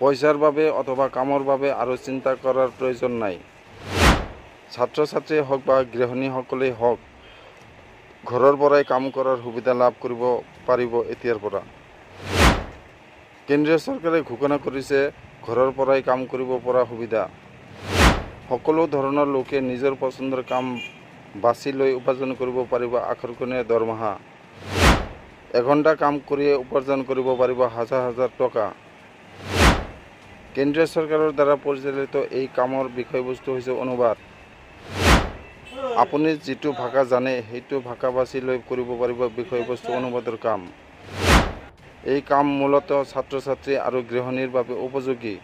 পইচাৰ বাবে অথবা কামৰ বাবে আৰু চিন্তা কৰাৰ প্ৰয়োজন নাই। ছাত্ৰ ছাত্ৰীয়ে হওক বা গৃহিণীসকলেই হওক, ঘৰৰ পৰাই কাম কৰাৰ সুবিধা লাভ কৰিব পাৰিব এতিয়াৰ পৰা। কেন্দ্ৰীয় চৰকাৰে ঘোষণা কৰিছে ঘৰৰ পৰাই কাম কৰিব পৰা সুবিধা। সকলো ধৰণৰ লোকে নিজৰ পচন্দৰ কাম বাছি লৈ উপাৰ্জন কৰিব পাৰিব আকৰ্ষণীয় দৰমহা। এঘণ্টা কাম কৰিয়ে উপাৰ্জন কৰিব পাৰিব হাজাৰ হাজাৰ টকা। কেন্দ্ৰীয় চৰকাৰৰ দ্বাৰা পৰিচালিত এই কামৰ বিষয়বস্তু হৈছে অনুবাদ। আপুনি যিটো ভাষা জানে সেইটো ভাষা বাছি লৈ কৰিব পাৰিব বিষয়বস্তু অনুবাদৰ কাম। এই কাম মূলতঃ ছাত্ৰ-ছাত্ৰী আৰু গৃহিণীৰ বাবে উপযোগী,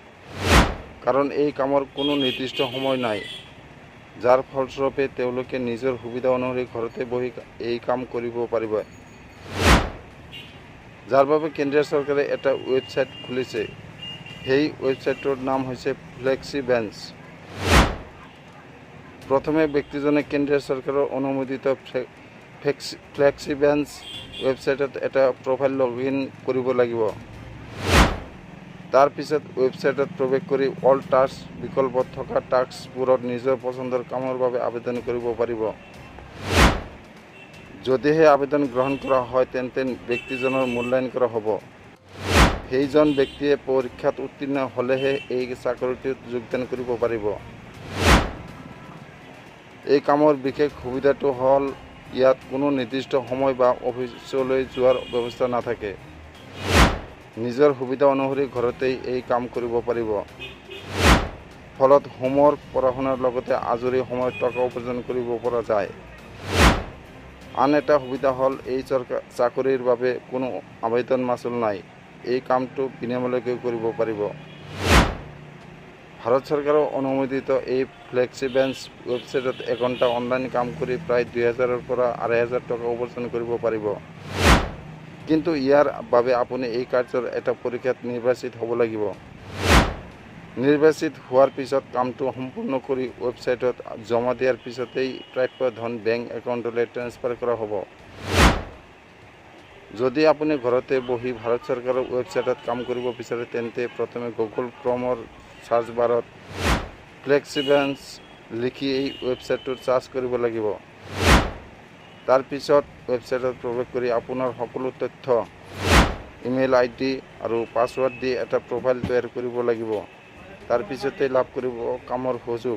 কাৰণ এই কামৰ কোনো নিৰ্দিষ্ট সময় নাই, যাৰ ফলস্বৰূপে তেওঁলোকে নিজৰ সুবিধা অনুসৰি ঘৰতে বহি এই কাম কৰিব পাৰিব। যাৰ বাবে কেন্দ্ৰীয় চৰকাৰে এটা ৱেবছাইট খুলিছে। সেই ৱেবছাইটটোৰ নাম হৈছে ফ্লেক্সিবেঞ্চ। প্ৰথমে ব্যক্তিজনে কেন্দ্ৰীয় চৰকাৰৰ অনুমোদিত ফ্লেক্সিবেঞ্চ ৱেবছাইটত এটা প্ৰফাইল লগইন কৰিব লাগিব। তাৰ পিছত ৱেবছাইটত প্ৰৱেশ কৰি অল টাস্ক বিকল্পত থকা টাস্কবোৰত নিজৰ পচন্দৰ কামৰ বাবে আবেদন কৰিব পাৰিব। যদিহে আবেদন গ্ৰহণ কৰা হয় তেন্তে ব্যক্তিজনৰ মূল্যায়ন কৰা হ'ব। সেইজন ব্যক্তিয়ে পৰীক্ষাত উত্তীৰ্ণ হ'লেহে এই চাকৰিটোত যোগদান কৰিব পাৰিব। এই কামৰ বিশেষ সুবিধাটো হ'ল ইয়াত কোনো নিৰ্দিষ্ট সময় বা অফিচলৈ যোৱাৰ ব্যৱস্থা নাথাকে। নিজৰ সুবিধা অনুসৰি ঘৰতেই এই কাম কৰিব পাৰিব। ফলত হোমৱৰ্ক, পঢ়া-শুনাৰ লগতে আজৰি সময়ত টকা উপাৰ্জন কৰিব পৰা যায়। আন এটা সুবিধা হ'ল এই চাকৰিৰ বাবে কোনো আবেদন মাচুল নাই। এই কামটো বিনামূলীয়াকৈ কৰিব পাৰিব। ভাৰত চৰকাৰৰ অনুমোদিত এই ফ্লেক্সিবেঞ্চ ৱেবছাইটত এঘণ্টা অনলাইন কাম কৰি প্ৰায় ২,০০০ৰ পৰা ২,৫০০ টকা উপাৰ্জন কৰিব পাৰিব। কিন্তু ইয়াৰ বাবে আপুনি এই কাৰ্যৰ এটা পৰীক্ষাত নিৰ্বাচিত হ'ব লাগিব। নিৰ্বাচিত হোৱাৰ পিছত কামটো সম্পূৰ্ণ কৰি ৱেবছাইটত জমা দিয়াৰ পিছতেই প্ৰাপ্য ধন বেংক একাউণ্টলৈ ট্ৰেন্সফাৰ কৰা হ'ব। যদি আপুনি ঘৰতে বহি ভাৰত চৰকাৰৰ ৱেবছাইটত কাম কৰিব বিচাৰে তেন্তে প্ৰথমে গুগল ক্ৰমৰ চাৰ্চ বাৰত ফ্লেক্সিবেঞ্চ লিখি এই ৱেবছাইটটো চাৰ্চ কৰিব লাগিব। তাৰ পিছত ৱেবছাইটত প্ৰৱেশ কৰি আপোনাৰ সকলো তথ্য, ইমেইল আইডি আৰু পাছৱৰ্ড দি এটা প্ৰফাইল তৈয়াৰ কৰিব লাগিব। তাৰ পিছতেই লাভ কৰিব কামৰ সুযোগ।